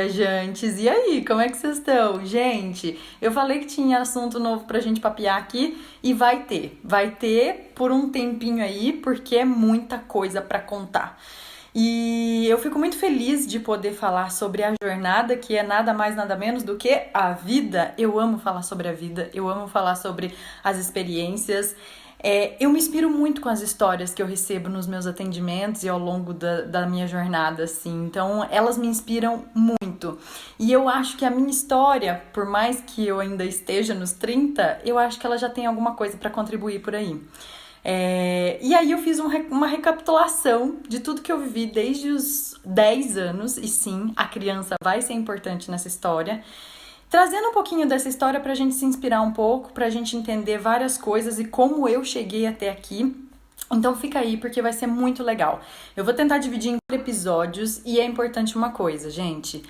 viajantes! E aí, como é que vocês estão? Gente, eu falei que tinha assunto novo pra gente papear aqui e vai ter. Vai ter por um tempinho aí, porque é muita coisa pra contar. E eu fico muito feliz de poder falar sobre a jornada, que é nada mais, nada menos do que a vida. Eu amo falar sobre a vida, eu amo falar sobre as experiências. Eu me inspiro muito com as histórias que eu recebo nos meus atendimentos e ao longo da minha jornada, assim. Então, elas me inspiram muito. E eu acho que a minha história, por mais que eu ainda esteja nos 30, eu acho que ela já tem alguma coisa para contribuir por aí. E aí eu fiz uma recapitulação de tudo que eu vivi desde os 10 anos, e sim, a criança vai ser importante nessa história, trazendo um pouquinho dessa história pra gente se inspirar um pouco, pra gente entender várias coisas e como eu cheguei até aqui. Então fica aí, porque vai ser muito legal. Eu vou tentar dividir em 4 episódios, e é importante uma coisa, gente,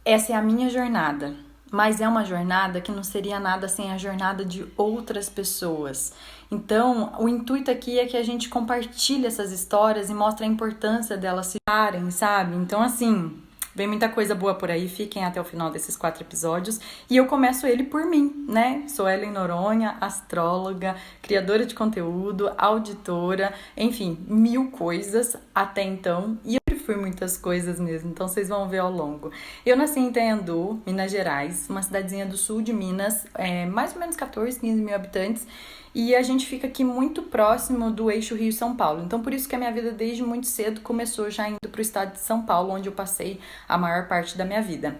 essa é a minha jornada. Mas é uma jornada que não seria nada sem a jornada de outras pessoas. Então, o intuito aqui é que a gente compartilhe essas histórias e mostre a importância delas se darem, sabe? Então, assim, vem muita coisa boa por aí, fiquem até o final desses 4 episódios. E eu começo ele por mim, né? Sou Ellen Noronha, astróloga, criadora de conteúdo, auditora, enfim, 1000 coisas até então. E fui muitas coisas mesmo, então vocês vão ver ao longo. Eu nasci em Itanhandu, Minas Gerais, uma cidadezinha do sul de Minas, mais ou menos 14, 15 mil habitantes, e a gente fica aqui muito próximo do eixo Rio-São Paulo. Então, por isso que a minha vida desde muito cedo começou já indo para o estado de São Paulo, onde eu passei a maior parte da minha vida.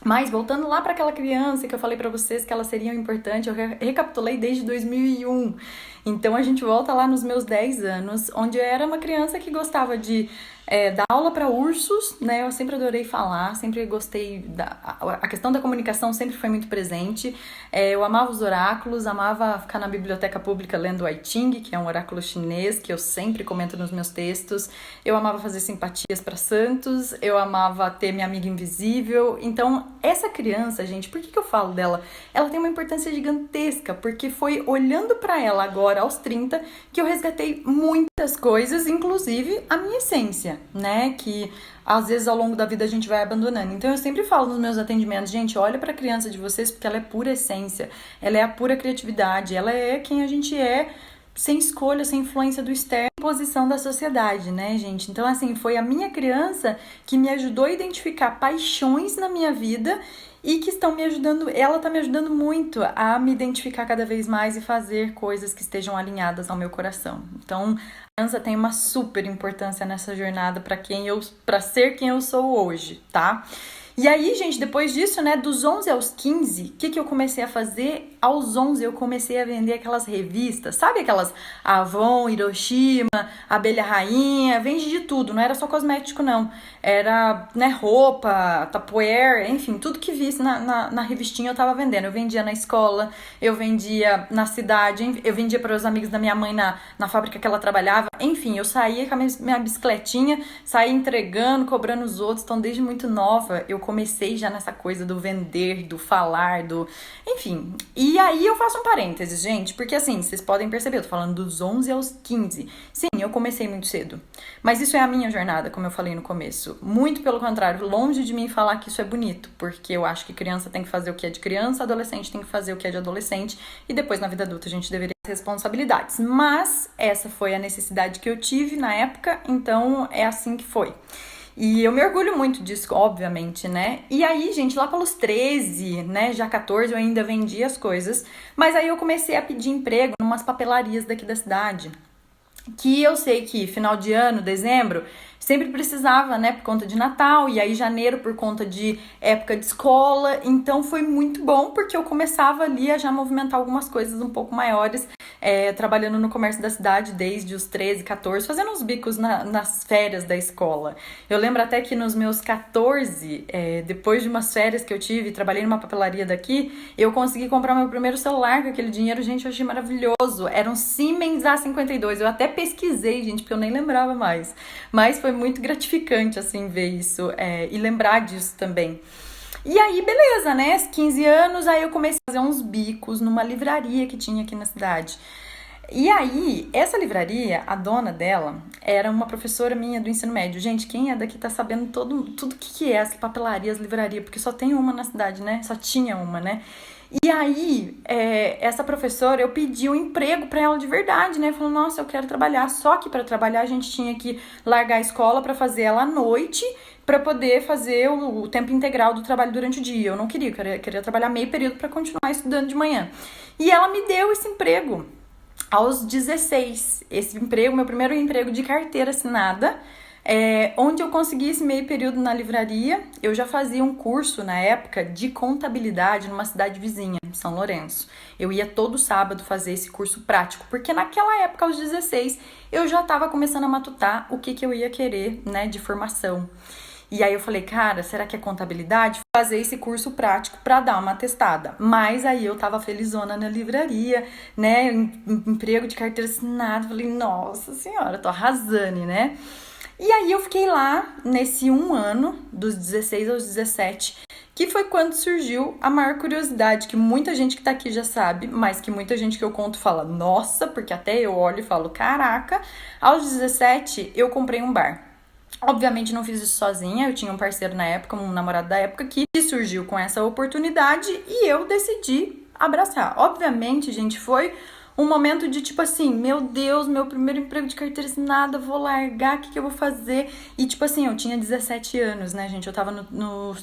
Mas, voltando lá para aquela criança que eu falei para vocês que elas seriam importantes, eu recapitulei desde 2001. Então, a gente volta lá nos meus 10 anos, onde eu era uma criança que gostava de dar aula para ursos, né? Eu sempre adorei falar, sempre gostei a questão da comunicação sempre foi muito presente. Eu amava os oráculos, amava ficar na biblioteca pública lendo o I Ching, que é um oráculo chinês que eu sempre comento nos meus textos. Eu amava fazer simpatias para santos, eu amava ter minha amiga invisível. Então, essa criança, gente, por que eu falo dela? Ela tem uma importância gigantesca, porque foi olhando para ela agora, aos 30, que eu resgatei muitas coisas, inclusive a minha essência, né? Que às vezes ao longo da vida a gente vai abandonando. Então eu sempre falo nos meus atendimentos, gente, olha para a criança de vocês porque ela é pura essência, ela é a pura criatividade, ela é quem a gente é, sem escolha, sem influência do externo, posição da sociedade, né, gente? Então, assim, foi a minha criança que me ajudou a identificar paixões na minha vida e que estão me ajudando, ela tá me ajudando muito a me identificar cada vez mais e fazer coisas que estejam alinhadas ao meu coração. Então, a criança tem uma super importância nessa jornada para ser quem eu sou hoje, tá? E aí, gente, depois disso, né, dos 11 aos 15, o que eu comecei a fazer? Aos 11 eu comecei a vender aquelas revistas, sabe aquelas Avon, Hiroshima, Abelha Rainha, vende de tudo, não era só cosmético não, era, né, roupa, Tupperware, enfim, tudo que visse na revistinha eu tava vendendo. Eu vendia na escola, eu vendia na cidade, eu vendia para os amigos da minha mãe na fábrica que ela trabalhava, enfim, eu saía com a minha bicicletinha, saía entregando, cobrando os outros. Então desde muito nova eu comecei já nessa coisa do vender, do falar, enfim. E aí eu faço um parênteses, gente, porque assim, vocês podem perceber, eu tô falando dos 11 aos 15. Sim, eu comecei muito cedo, mas isso é a minha jornada, como eu falei no começo. Muito pelo contrário, longe de mim falar que isso é bonito, porque eu acho que criança tem que fazer o que é de criança, adolescente tem que fazer o que é de adolescente, e depois na vida adulta a gente deveria ter responsabilidades. Mas essa foi a necessidade que eu tive na época, então é assim que foi. E eu me orgulho muito disso, obviamente, né? E aí, gente, lá pelos 13, né, já 14, eu ainda vendia as coisas. Mas aí eu comecei a pedir emprego em umas papelarias daqui da cidade. Que eu sei que final de ano, dezembro, sempre precisava, né, por conta de Natal, e aí janeiro por conta de época de escola. Então foi muito bom, porque eu começava ali a já movimentar algumas coisas um pouco maiores, trabalhando no comércio da cidade desde os 13, 14, fazendo uns bicos nas férias da escola. Eu lembro até que nos meus 14, depois de umas férias que eu tive, trabalhei numa papelaria daqui, eu consegui comprar meu primeiro celular com aquele dinheiro. Gente, eu achei maravilhoso. Era um Siemens A52, eu até pesquisei, gente, porque eu nem lembrava mais. Mas foi muito gratificante, assim, ver isso e lembrar disso também. E aí, beleza, né? 15 anos, aí eu comecei a fazer uns bicos numa livraria que tinha aqui na cidade. E aí, essa livraria, a dona dela, era uma professora minha do ensino médio. Gente, quem é daqui tá sabendo tudo que é as papelarias, livraria, porque só tem uma na cidade, né? Só tinha uma, né? E aí, essa professora, eu pedi um emprego pra ela de verdade, né? Falando, nossa, eu quero trabalhar. Só que pra trabalhar a gente tinha que largar a escola pra fazer ela à noite, pra poder fazer o tempo integral do trabalho durante o dia. Eu não queria, eu queria trabalhar meio período pra continuar estudando de manhã. E ela me deu esse emprego aos 16. Esse emprego, meu primeiro emprego de carteira assinada, onde eu consegui esse meio período na livraria. Eu já fazia um curso na época de contabilidade numa cidade vizinha, São Lourenço. Eu ia todo sábado fazer esse curso prático, porque naquela época, aos 16, eu já estava começando a matutar o que eu ia querer, né, de formação. E aí eu falei, cara, será que é contabilidade? Fazer esse curso prático para dar uma testada. Mas aí eu tava felizona na livraria, né? Emprego de carteira assinada. Falei, nossa senhora, tô arrasando, né? E aí eu fiquei lá nesse um ano, dos 16 aos 17, que foi quando surgiu a maior curiosidade, que muita gente que tá aqui já sabe, mas que muita gente que eu conto fala, nossa, porque até eu olho e falo, caraca, aos 17 eu comprei um bar. Obviamente não fiz isso sozinha, eu tinha um parceiro na época, um namorado da época que surgiu com essa oportunidade e eu decidi abraçar. Obviamente, gente, foi um momento de tipo assim, meu Deus, meu primeiro emprego de carteira assinada, vou largar, o que eu vou fazer? E tipo assim, eu tinha 17 anos, né, gente? Eu tava no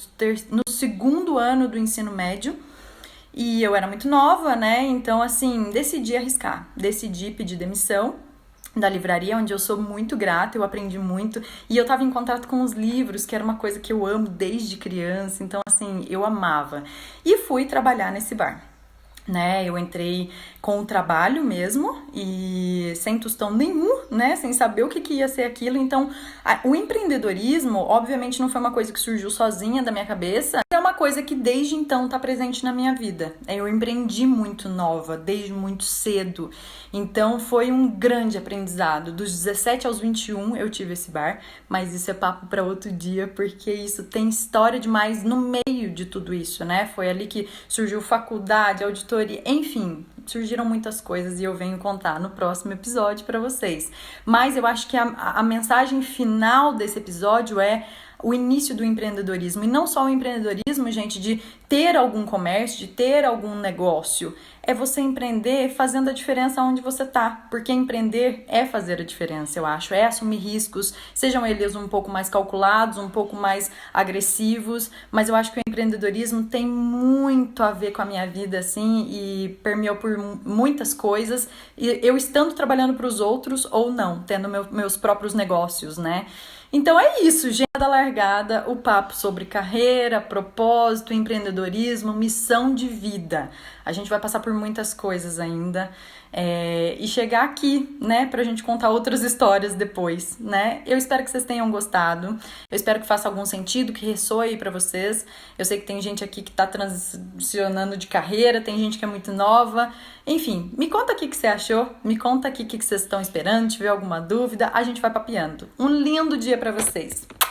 segundo ano do ensino médio e eu era muito nova, né? Então, assim, decidi arriscar, decidi pedir demissão da livraria, onde eu sou muito grata, eu aprendi muito, e eu tava em contato com os livros, que era uma coisa que eu amo desde criança, então assim, eu amava. E fui trabalhar nesse bar, né? Eu entrei com o trabalho mesmo e sem tostão nenhum, né? Sem saber o que ia ser aquilo. Então, o empreendedorismo, obviamente, não foi uma coisa que surgiu sozinha da minha cabeça, é uma coisa que desde então tá presente na minha vida. Eu empreendi muito nova, desde muito cedo. Então, foi um grande aprendizado. Dos 17 aos 21 eu tive esse bar, mas isso é papo para outro dia, porque isso tem história demais no meio de tudo isso, né? Foi ali que surgiu faculdade, auditoria, enfim, surgiram muitas coisas e eu venho contar no próximo episódio para vocês. Mas eu acho que a mensagem final desse episódio é o início do empreendedorismo. E não só o empreendedorismo, gente, de ter algum comércio, de ter algum negócio. É você empreender fazendo a diferença onde você tá. Porque empreender é fazer a diferença, eu acho. É assumir riscos, sejam eles um pouco mais calculados, um pouco mais agressivos. Mas eu acho que o empreendedorismo tem muito a ver com a minha vida, assim, e permeou por muitas coisas. E eu estando trabalhando para os outros ou não, tendo meus próprios negócios, né? Então é isso, gente. Da largada, o papo sobre carreira, propósito, empreendedorismo, missão de vida. A gente vai passar por muitas coisas ainda e chegar aqui, né, pra gente contar outras histórias depois, né? Eu espero que vocês tenham gostado. Eu espero que faça algum sentido, que ressoe pra vocês. Eu sei que tem gente aqui que tá transicionando de carreira, tem gente que é muito nova. Enfim, me conta aqui o que você achou, me conta aqui o que vocês estão esperando, se tiver alguma dúvida, a gente vai papeando. Um lindo dia pra vocês!